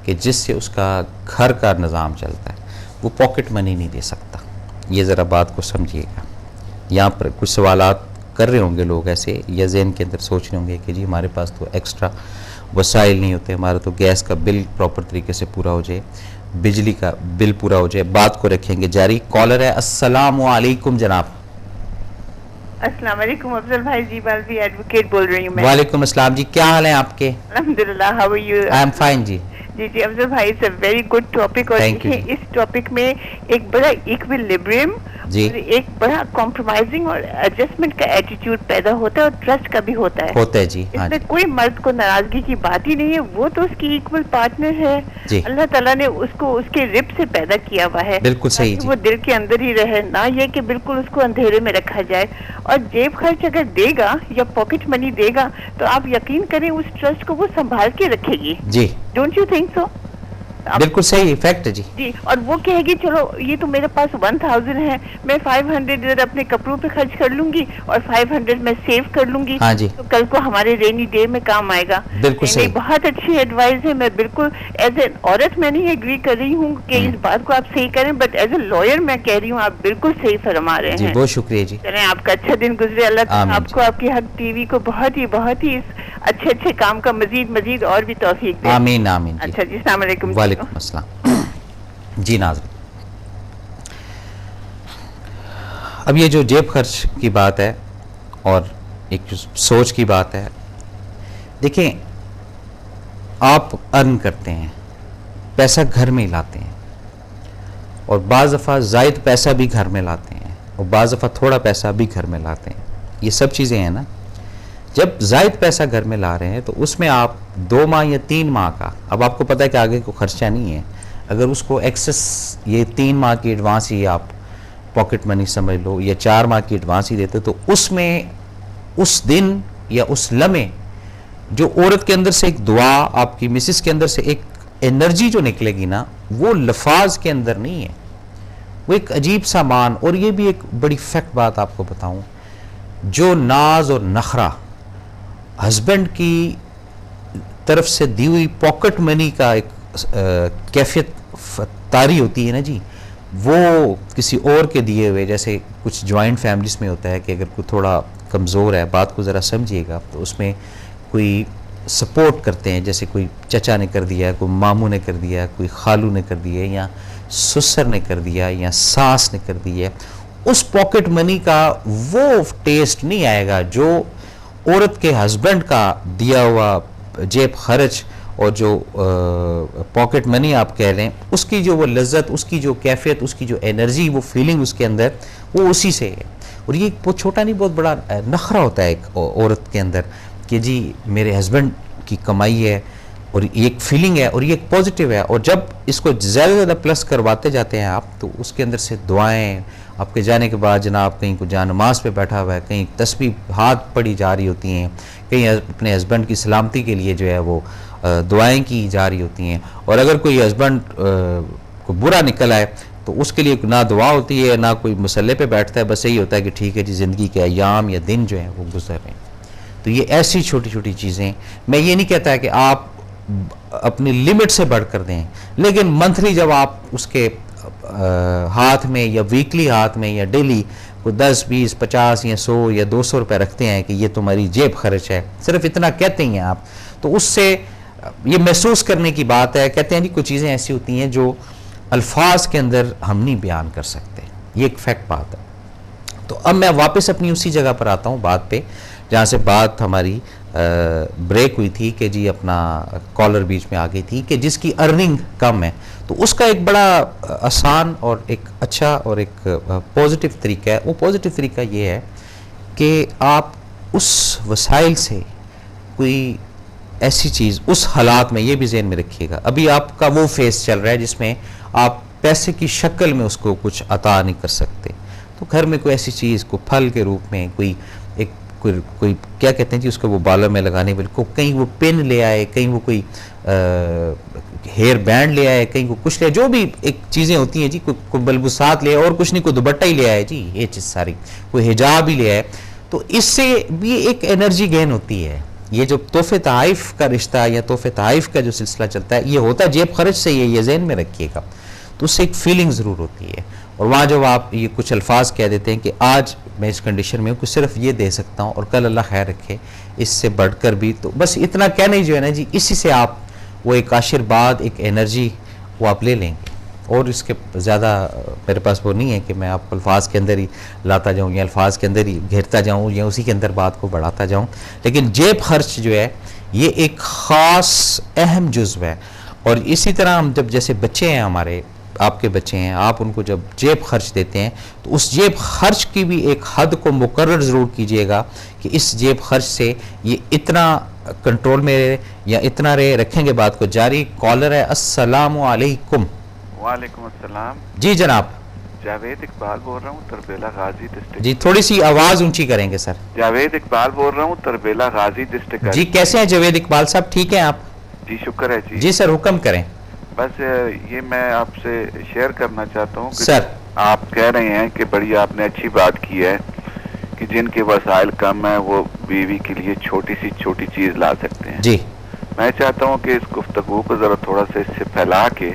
کہ جس سے اس کا گھر کا نظام چلتا ہے، وہ پاکٹ منی نہیں دے سکتا. یہ ذرا بات کو سمجھیے گا. یہاں پر کچھ سوالات کر رہے ہوں گے لوگ ایسے، یا ذہن کے اندر سوچ رہے ہوں گے کہ جی ہمارے پاس تو ایکسٹرا وسائل نہیں ہوتے، ہمارا تو گیس کا بل پراپر طریقے سے پورا ہو جائے، بجلی کا بل پورا ہو جائے. بات کو رکھیں گے جاری. کالر ہے. السلام علیکم جناب. السلام علیکم افضل بھائی. جی بالوی ایڈوکیٹ بول رہی ہوں میں. وعلیکم السلام جی، کیا حال ہیں آپ کے؟ الحمدللہ. How are you? I am fine جی. جی افضل بھائی، it's a very good topic. اور Thank you دیکھیں جی. اس ٹاپک میں ایک بڑا ایکویلبریم جی اور ایک بڑا کمپرومائزنگ اور ایڈجسٹمنٹ کا ایٹیٹیوڈ پیدا ہوتا ہے، اور ٹرسٹ کا بھی ہوتا ہے. ہوتا ہے جی. اس ہاں میں جی کوئی مرد کو ناراضگی کی بات ہی نہیں ہے، وہ تو اس کی ایکول پارٹنر ہے. جی اللہ تعالیٰ نے اس کو اس کے رب سے پیدا کیا ہوا ہے، بالکل صحیح تاکہ جی. وہ دل کے اندر ہی رہے، نہ یہ کہ بالکل اس کو اندھیرے میں رکھا جائے. اور جیب خرچ اگر دے گا یا پاکٹ منی دے گا تو آپ یقین کریں اس ٹرسٹ کو وہ سنبھال کے رکھے گی. جی ڈونٹ یو تھنک سو؟ بالکل صحیح فیکٹ ہے جی. جی. اور وہ کہے گی چلو یہ تو میرے پاس 1000 ہے، میں 500 ادھر اپنے کپڑوں پہ خرچ کر لوں گی اور 500 میں سیو کر لوں گی. ہاں جی تو کل کو ہمارے رینی ڈے میں کام آئے گا. بالکل صحیح. بہت اچھی ایڈوائز ہے. میں بالکل ایز اے عورت میں نہیں ایگری کر رہی ہوں کہ اس بات کو آپ صحیح کریں، بٹ ایز اے لائر میں کہہ رہی ہوں آپ بالکل صحیح فرما رہے جی. ہیں. بہت شکریہ جی. چلیں آپ کا اچھا دن گزرے. اللہ تعالیٰ آمین آپ کو، آپ کی حق ٹی وی کو بہت ہی اس اچھے کام کا مزید اور بھی توفیق دے. آمین آمین جی. اچھا جی، السلام علیکم. وعلیکم السلام. جی ناظرین، اب یہ جو جیب خرچ کی بات ہے اور ایک جو سوچ کی بات ہے، دیکھیں آپ ارن کرتے ہیں، پیسہ گھر میں ہی لاتے ہیں، اور بعض دفعہ زائد پیسہ بھی گھر میں لاتے ہیں، اور بعض دفعہ تھوڑا پیسہ بھی گھر میں لاتے ہیں. یہ سب چیزیں ہیں نا. جب زائد پیسہ گھر میں لا رہے ہیں تو اس میں آپ 2 ماہ یا 3 ماہ کا، اب آپ کو پتہ ہے کہ آگے کو خرچہ نہیں ہے، اگر اس کو ایکسس یہ 3 ماہ کی ایڈوانس ہی آپ پاکٹ منی سمجھ لو یا 4 ماہ کی ایڈوانس ہی دیتے، تو اس میں اس دن یا اس لمحے جو عورت کے اندر سے ایک دعا، آپ کی مسز کے اندر سے ایک انرجی جو نکلے گی نا، وہ لفاظ کے اندر نہیں ہے، وہ ایک عجیب سا مان. اور یہ بھی ایک بڑی فیکٹ بات آپ کو بتاؤں، جو ناز اور نخرہ ہسبینڈ کی طرف سے دی ہوئی پاکٹ منی کا ایک کیفیت طاری ہوتی ہے نا جی، وہ کسی اور کے دیے ہوئے، جیسے کچھ جوائنٹ فیملیز میں ہوتا ہے کہ اگر کوئی تھوڑا کمزور ہے، بات کو ذرا سمجھیے گا، تو اس میں کوئی سپورٹ کرتے ہیں، جیسے کوئی چچا نے کر دیا، کوئی ماموں نے کر دیا، کوئی خالو نے کر دیا، یا سسر نے کر دیا، یا ساس نے کر دیا. اس پاکٹ منی کا وہ ٹیسٹ نہیں آئے گا جو عورت کے ہسبینڈ کا دیا ہوا جیب خرچ اور جو پاکٹ منی آپ کہہ لیں، اس کی جو وہ لذت، اس کی جو کیفیت، اس کی جو انرجی، وہ فیلنگ اس کے اندر، وہ اسی سے ہے. اور یہ بہت چھوٹا نہیں، بہت بڑا نخرہ ہوتا ہے ایک عورت کے اندر کہ جی میرے ہسبینڈ کی کمائی ہے، اور یہ ایک فیلنگ ہے، اور یہ ایک پازیٹیو ہے. اور جب اس کو زیادہ پلس کرواتے جاتے ہیں آپ، تو اس کے اندر سے دعائیں، آپ کے جانے کے بعد جناب کہیں کو جان نماز پہ بیٹھا ہوا ہے، کہیں تسبیح ہاتھ پڑی جا رہی ہوتی ہیں، کہیں اپنے ہسبینڈ کی سلامتی کے لیے جو ہے وہ دعائیں کی جا رہی ہوتی ہیں. اور اگر کوئی ہسبینڈ کو برا نکل آئے تو اس کے لیے نہ دعا ہوتی ہے، نہ کوئی مسلح پہ بیٹھتا ہے، بس یہی ہوتا ہے کہ ٹھیک ہے جی زندگی کے ایام یا دن جو ہیں وہ گزر رہے ہیں. تو یہ ایسی چھوٹی چھوٹی چیزیں، میں یہ نہیں کہتا ہے کہ آپ اپنی لمٹ سے بڑھ کر دیں، لیکن منتھلی جب آپ اس کے ہاتھ میں یا ویکلی ہاتھ میں یا ڈیلی کو 10 20 50 یا 100 یا 200 روپے رکھتے ہیں کہ یہ تمہاری جیب خرچ ہے، صرف اتنا کہتے ہیں آپ، تو اس سے یہ محسوس کرنے کی بات ہے. کہتے ہیں جی کچھ چیزیں ایسی ہوتی ہیں جو الفاظ کے اندر ہم نہیں بیان کر سکتے، یہ ایک فیکٹ بات ہے. تو اب میں واپس اپنی اسی جگہ پر آتا ہوں بات پہ جہاں سے بات ہماری بریک ہوئی تھی کہ جی اپنا کالر بیچ میں آ گئی تھی کہ جس کی ارننگ کم ہے، تو اس کا ایک بڑا آسان اور ایک اچھا اور ایک پازیٹیو طریقہ ہے. وہ پازیٹیو طریقہ یہ ہے کہ آپ اس وسائل سے کوئی ایسی چیز اس حالات میں، یہ بھی ذہن میں رکھیے گا، ابھی آپ کا وہ فیز چل رہا ہے جس میں آپ پیسے کی شکل میں اس کو کچھ عطا نہیں کر سکتے، تو گھر میں کوئی ایسی چیز کو پھل کے روپ میں کوئی کیا کہتے ہیں جی اس کو وہ بالوں میں لگانے والے، کہیں وہ پن لے آئے، کہیں وہ کوئی ہیئر بینڈ لے آئے، کہیں وہ کچھ لے آئے، جو بھی ایک چیزیں ہوتی ہیں جی، کوئی بلبوسات لے آئے، اور کچھ نہیں، کوئی دوپٹہ ہی لے آئے جی، یہ چیز ساری، کوئی حجاب ہی لے آئے، تو اس سے بھی ایک انرجی گین ہوتی ہے. یہ جو تحفے تحائف کا رشتہ یا تحفے تحائف کا جو سلسلہ چلتا ہے یہ ہوتا ہے جیب خرچ سے، یہ ذہن میں رکھیے گا، تو اس سے ایک فیلنگ ضرور ہوتی ہے. اور وہاں جب آپ یہ کچھ الفاظ کہہ دیتے ہیں کہ آج میں اس کنڈیشن میں ہوں کہ صرف یہ دے سکتا ہوں اور کل اللہ خیر رکھے اس سے بڑھ کر بھی، تو بس اتنا کہنا ہی جو ہے نا جی، اسی سے آپ وہ ایک آشیرواد، ایک انرجی وہ آپ لے لیں گے. اور اس کے زیادہ میرے پاس وہ نہیں ہے کہ میں آپ کو الفاظ کے اندر ہی لاتا جاؤں یا الفاظ کے اندر ہی گھیرتا جاؤں یا اسی کے اندر بات کو بڑھاتا جاؤں. لیکن جیب خرچ جو ہے یہ ایک خاص اہم جزو ہے. اور اسی طرح ہم جب جیسے بچے ہیں ہمارے، آپ کے بچے ہیں، آپ ان کو جب جیب خرچ دیتے ہیں تو اس جیب خرچ کی بھی ایک حد کو مقرر ضرور کیجئے گا کہ اس جیب خرچ سے یہ اتنا کنٹرول میں رہے یا اتنا رہے. رکھیں گے بات کو جاری. کالر ہے، السلام علیکم. وعلیکم السلام. جی جناب. جاوید اقبال بول رہا ہوں، تربیلا غازی ڈسٹرکٹ. جی تھوڑی سی آواز اونچی کریں گے سر. جاوید اقبال بول رہا ہوں، تربیلا غازی ڈسٹرکٹ. جی کیسے ہیں جاوید اقبال صاحب؟ ٹھیک ہیں آپ؟ جی شکر ہے جی. جی سر حکم کریں. بس یہ میں آپ سے شیئر کرنا چاہتا ہوں کہ سر آپ کہہ رہے ہیں کہ بڑی آپ نے اچھی بات کی ہے کہ جن کے وسائل کم ہیں وہ بیوی کے لیے چھوٹی سی چھوٹی چیز لا سکتے ہیں. جی میں چاہتا ہوں کہ اس گفتگو کو ذرا تھوڑا سا اس سے پھیلا کے،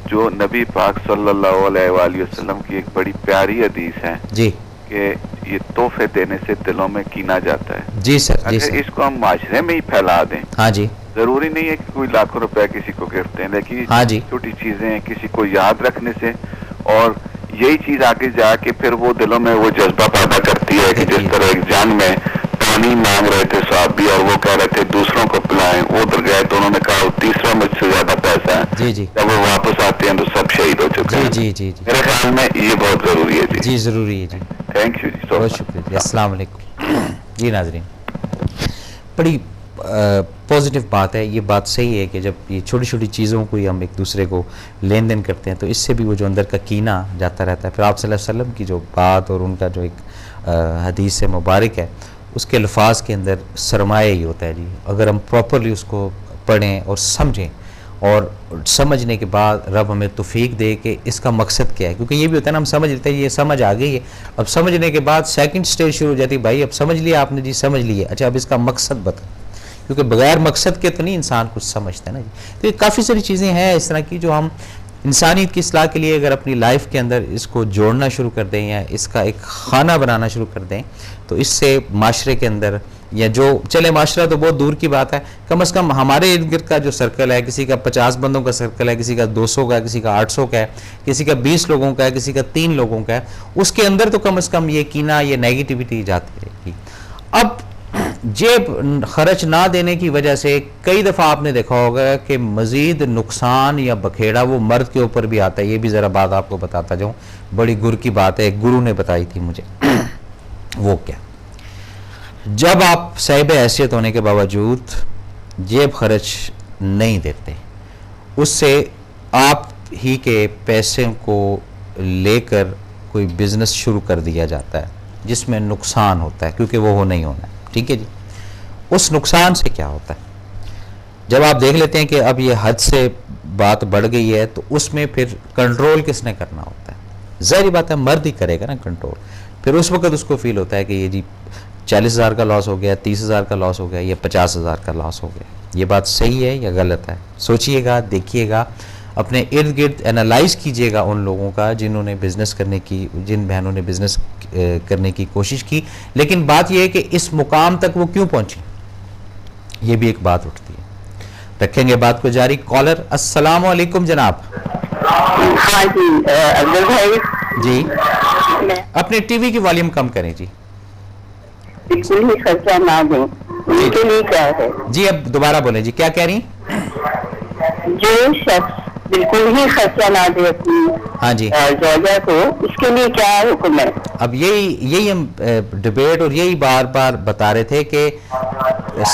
جو نبی پاک صلی اللہ علیہ وآلہ وسلم کی ایک بڑی پیاری حدیث ہے جی کہ یہ تحفے دینے سے دلوں میں کینہ جاتا ہے. جی سر. جی اگر سر. اس کو ہم معاشرے میں ہی پھیلا دیں، ہاں جی. ضروری نہیں ہے کہ کوئی لاکھوں روپے کسی کو گفٹ دیں، لیکن ہاں جی. چھوٹی چیزیں کسی کو یاد رکھنے سے، اور یہی چیز آگے جا کے پھر وہ دلوں میں وہ جذبہ پیدا کرتی ہے کہ جس طرح ایک جنگ میں پانی مانگ رہے تھے صحابی اور وہ کہہ رہے تھے دوسروں کو پلائیں، وہ ادھر گئے تو انہوں نے کہا تیسرا مجھ سے زیادہ پیسہ ہے. جی جی. جب وہ واپس آتے ہیں تو سب شہید ہو چکے ہیں. جی جی جی. میرے خیال میں یہ بہت ضروری ہے. جی جی ضروری ہے جی. تھینک یو جی. بہت شکریہ جی. السلام علیکم. جی ناظرین، بڑی پازیٹیو بات ہے. یہ بات صحیح ہے کہ جب یہ چھوٹی چھوٹی چیزوں کو ہم ایک دوسرے کو لین دین کرتے ہیں تو اس سے بھی وہ جو اندر کا کینہ جاتا رہتا ہے. پھر آپ صلی اللہ علیہ وسلم کی جو بات اور ان کا جو ایک حدیث مبارک ہے اس کے الفاظ کے اندر سرمایہ ہی ہوتا ہے جی. اگر ہم پراپرلی اس کو پڑھیں اور سمجھیں، اور سمجھنے کے بعد رب ہمیں توفیق دے کہ اس کا مقصد کیا ہے. کیونکہ یہ بھی ہوتا ہے نا، ہم سمجھ لیتے ہیں یہ سمجھ آ گئی ہے، اب سمجھنے کے بعد سیکنڈ سٹیج شروع ہو جاتی ہے، بھائی اب سمجھ لیا آپ نے جی، سمجھ لیے، اچھا اب اس کا مقصد بتا. کیونکہ بغیر مقصد کے تو نہیں انسان کچھ سمجھتا ہے نا جی. تو یہ کافی ساری چیزیں ہیں اس طرح کی جو ہم انسانیت کی اصلاح کے لیے اگر اپنی لائف کے اندر اس کو جوڑنا شروع کر دیں یا اس کا ایک خانہ بنانا شروع کر دیں تو اس سے معاشرے کے اندر، یا جو چلے معاشرہ تو بہت دور کی بات ہے، کم از کم ہمارے ارد گرد کا جو سرکل ہے، کسی کا 50 بندوں کا سرکل ہے، کسی کا 200 کا ہے، کسی کا 800 کا ہے، کسی کا 20 لوگوں کا ہے، کسی کا 3 لوگوں کا ہے، اس کے اندر تو کم از کم یہ کینہ، یہ نیگیٹیوٹی جاتی رہے گی. اب جیب خرچ نہ دینے کی وجہ سے کئی دفعہ آپ نے دیکھا ہوگا کہ مزید نقصان یا بکھیڑا وہ مرد کے اوپر بھی آتا ہے. یہ بھی ذرا بات آپ کو بتاتا جاؤں، بڑی گر کی بات ہے، ایک گرو نے بتائی تھی مجھے. وہ کیا؟ جب آپ صاحب حیثیت ہونے کے باوجود جیب خرچ نہیں دیتے، اس سے آپ ہی کے پیسے کو لے کر کوئی بزنس شروع کر دیا جاتا ہے جس میں نقصان ہوتا ہے، کیونکہ وہ نہیں ہونا ہے. ٹھیک ہے جی. اس نقصان سے کیا ہوتا ہے؟ جب آپ دیکھ لیتے ہیں کہ اب یہ حد سے بات بڑھ گئی ہے تو اس میں پھر کنٹرول کس نے کرنا ہوتا ہے؟ ظاہری بات ہے مرد ہی کرے گا نا کنٹرول. پھر اس وقت اس کو فیل ہوتا ہے کہ یہ جی 40,000 کا لاس ہو گیا، 30,000 کا لاس ہو گیا، یا 50,000 کا لاس ہو گیا. یہ بات صحیح ہے یا غلط ہے؟ سوچئے گا، دیکھیے گا، اپنے ارد گرد انالائز کیجئے گا ان لوگوں کا جنہوں نے بزنس کرنے کی، جن بہنوں نے بزنس کرنے کی کوشش کی، لیکن بات یہ ہے کہ اس مقام تک وہ کیوں پہنچی، یہ بھی ایک بات اٹھتی ہے. رکھیں گے بات کو جاری. کالر السلام علیکم جناب. ہاں جی افضل بھائی. جی اپنے ٹی وی کی والیوم کم کریں جی. بالکل ہی خرچہ نہ دیں، ان کے لیے کیا ہے؟ جی اب دوبارہ بولیں جی، کیا کہہ رہی ہیں؟ جو شخص بالکل ہی خرچہ نہ دے اپنی ہاں جی زوجہ کو، اس کے لیے کیا حکم ہے؟ اب یہی ہم ڈیبیٹ اور یہی بار بار بتا رہے تھے کہ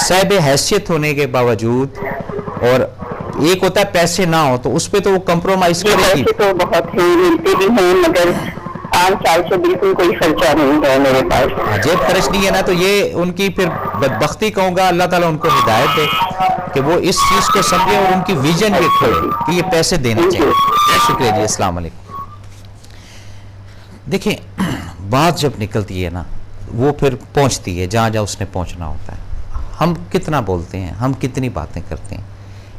صاحب حیثیت ہونے کے باوجود، اور ایک ہوتا ہے پیسے نہ ہو تو اس پہ تو وہ کمپرومائز کرے گی. پیسے تو بہت ہی ملتے بھی ہیں مگر عام سال سے بالکل کوئی خرچہ نہیں ہے میرے پاس. جیب خرچ نہیں ہے نا، تو یہ ان کی پھر بدبختی کہوں گا. اللہ تعالیٰ ان کو ہدایت دے کہ وہ اس چیز کو سمجھے اور ان کی ویژن بھی کھولے کہ یہ پیسے دینا چاہیے. شکریہ جی. السلام علیکم. دیکھیں بات جب نکلتی ہے نا وہ پھر پہنچتی ہے جہاں جہاں اس نے پہنچنا ہوتا ہے. ہم کتنا بولتے ہیں, ہم کتنی باتیں کرتے ہیں.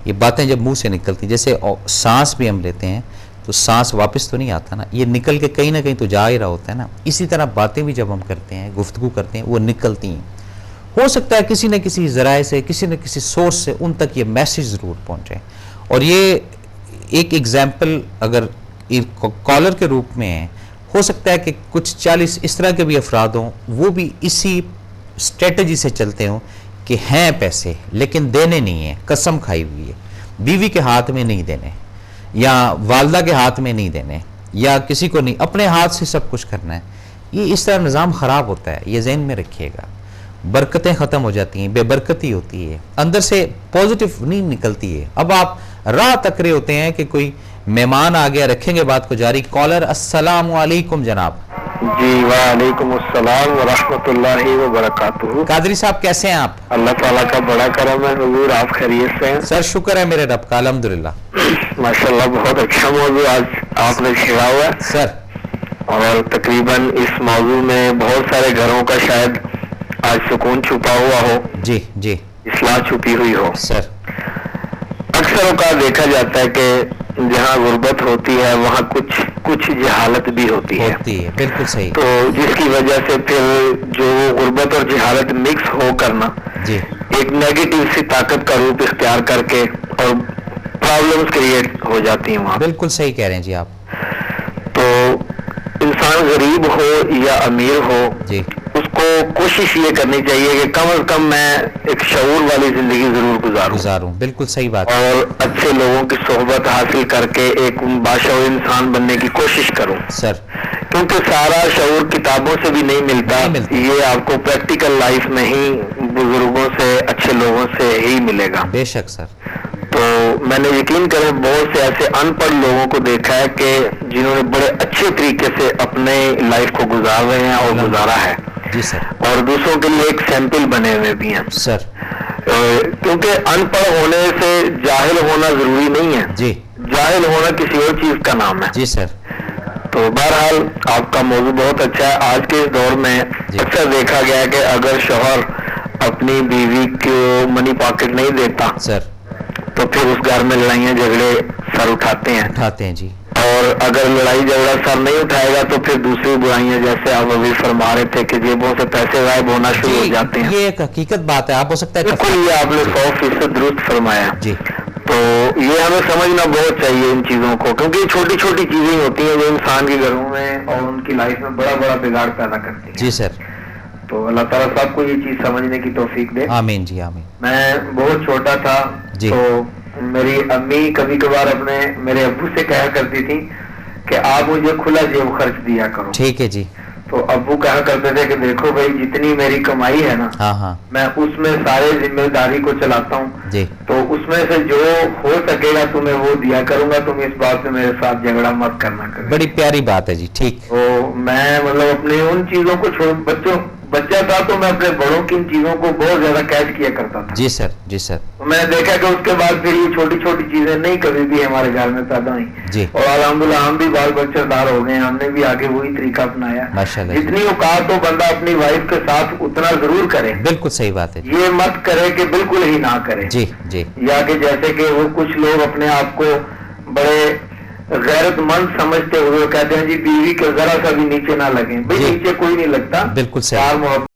یہ باتیں جب منہ سے نکلتی, جیسے سانس بھی ہم لیتے ہیں تو سانس واپس تو نہیں آتا نا, یہ نکل کے کہیں نہ کہیں تو جا ہی رہا ہوتا ہے نا. اسی طرح باتیں بھی جب ہم کرتے ہیں, گفتگو کرتے ہیں, وہ نکلتی ہیں. ہو سکتا ہے کسی نہ کسی ذرائع سے, کسی نہ کسی سورس سے ان تک یہ میسیج ضرور پہنچے. اور یہ ایک ایگزامپل اگر کالر کے روپ میں ہے, ہو سکتا ہے کہ کچھ 40 اس طرح کے بھی افراد ہوں, وہ بھی اسی اسٹریٹجی سے چلتے ہوں کہ ہیں پیسے لیکن دینے نہیں ہیں, قسم کھائی ہوئی ہے, بیوی کے ہاتھ میں نہیں دینے, یا والدہ کے ہاتھ میں نہیں دینے, یا کسی کو نہیں, اپنے ہاتھ سے سب کچھ کرنا ہے. یہ اس طرح نظام خراب ہوتا ہے, یہ ذہن میں رکھیے گا. برکتیں ختم ہو جاتی ہیں, بے برکتی ہوتی ہے, اندر سے پازیٹیو نہیں نکلتی ہے. اب آپ راہ تک رہے ہوتے ہیں کہ کوئی مہمان آ گیا, رکھیں گے بات کو جاری. کالر السلام علیکم جناب. جی وعلیکم السلام ورحمۃ اللہ وبرکاتہ. قادری صاحب کیسے ہیں آپ؟ اللہ تعالیٰ کا بڑا کرم ہے حضور, آپ خیریت سے ہیں؟ سر شکر ہے میرے رب کا, الحمدللہ. ماشاءاللہ بہت اچھا موضوع آج آپ نے چھیڑا ہوا ہے سر, اور تقریباً اس موضوع میں بہت سارے گھروں کا شاید آج سکون چھپا ہوا ہو, جی جی اصلاح چھپی ہوئی ہو. سر, اکثر اوقات دیکھا جاتا ہے کہ جہاں غربت ہوتی ہے وہاں کچھ جہالت بھی ہوتی ہے, بالکل صحیح. تو جس کی وجہ سے پھر جو غربت اور جہالت مکس ہو کرنا جی ایک نیگیٹو سی طاقت کا روپ اختیار کر کے اور پرابلمز کریٹ ہو جاتی ہیں وہاں. بالکل صحیح کہہ رہے ہیں جی آپ. تو انسان غریب ہو یا امیر ہو, جی اس کو کوشش یہ کرنی چاہیے کہ کم از کم میں ایک شعور والی زندگی ضرور گزاروں. بالکل صحیح بات ہے. اور اچھے لوگوں کی صحبت حاصل کر کے ایک باشعور انسان بننے کی کوشش کروں سر, کیونکہ سارا شعور کتابوں سے بھی نہیں ملتا, یہ آپ کو پریکٹیکل لائف میں ہی بزرگوں سے, اچھے لوگوں سے ہی ملے گا. بے شک سر. تو میں نے یقین کرے بہت سے ایسے ان پڑھ لوگوں کو دیکھا ہے کہ جنہوں نے بڑے اچھے طریقے سے اپنے لائف کو گزار رہے ہیں اور گزارا ہے. جی سر. اور دوسروں کے لیے ایک سیمپل بنے ہوئے بھی ہیں سر. کیونکہ ان پڑھ ہونے سے جاہل ہونا ضروری نہیں ہے, جی جاہل ہونا کسی اور چیز کا نام ہے. جی سر. تو بہرحال آپ کا موضوع بہت اچھا ہے. آج کے اس دور میں اکثر دیکھا گیا ہے کہ اگر شوہر اپنی بیوی کو منی پاکٹ نہیں دیتا سر, تو پھر اس گھر میں لڑائیاں جھگڑے سر اٹھاتے ہیں جی. اور اگر لڑائی جھگڑا سر نہیں اٹھائے گا تو پھر دوسری برائیاں, جیسے آپ ابھی فرما رہے تھے کہ جیبوں سے پیسے غائب ہونا شروع ہو جاتے ہیں. یہ ایک حقیقت بات ہے, آپ ہو سکتا ہے بالکل, یہ آپ نے 100% درست فرمایا. جی. تو یہ ہمیں سمجھنا بہت چاہیے ان چیزوں کو, کیونکہ یہ چھوٹی چھوٹی چیزیں ہوتی ہیں جو انسان کے گھروں میں اور ان کی لائف میں بڑا بڑا بگاڑ پیدا کرتی ہیں. جی سر. تو اللہ تعالیٰ صاحب کو یہ چیز سمجھنے کی توفیق دے. آمین جی آمین. میں بہت چھوٹا تھا جی. تو میری امی کبھی کبھار اپنے میرے ابو سے کہا کرتی تھی کہ آپ مجھے کھلا جیب خرچ دیا کرو. ٹھیک ہے جی. تو ابو کہا کرتے تھے کہ دیکھو بھائی جتنی میری کمائی ہے نا, ہاں میں اس میں سارے ذمہ داری کو چلاتا ہوں. جی. تو اس میں سے جو ہو سکے گا تمہیں وہ دیا کروں گا, تم اس بات سے میرے ساتھ جھگڑا مت کرنا کرے. بڑی پیاری بات ہے جی. ٹھیک. تو میں مطلب اپنے ان چیزوں کو چھوڑ, بچہ تھا تو میں اپنے بڑوں کی ان چیزوں کو بہت زیادہ کیچ کیا کرتا تھا. جی سر. جی سر. میں نے دیکھا کہ اس کے بعد پھر یہ چھوٹی چھوٹی چیزیں نہیں کبھی بھی ہمارے گھر میں پیدا ہوئی. جی. اور الحمدللہ ہم بھی بال بچہ دار ہو گئے, ہم نے بھی آگے وہی طریقہ اپنایا. ماشاءاللہ. جتنی اوقات ہو بندہ اپنی وائف کے ساتھ اتنا ضرور کرے. بالکل صحیح بات ہے. یہ مت کرے کہ بالکل ہی نہ کرے. جی جی. یا کہ جیسے کہ وہ کچھ لوگ اپنے آپ کو بڑے غیرت مند سمجھتے ہوئے کہتے ہیں جی بیوی کے ذرا سا بھی نیچے نہ لگیں. بھائی نیچے کوئی نہیں لگتا. بالکل صحیح.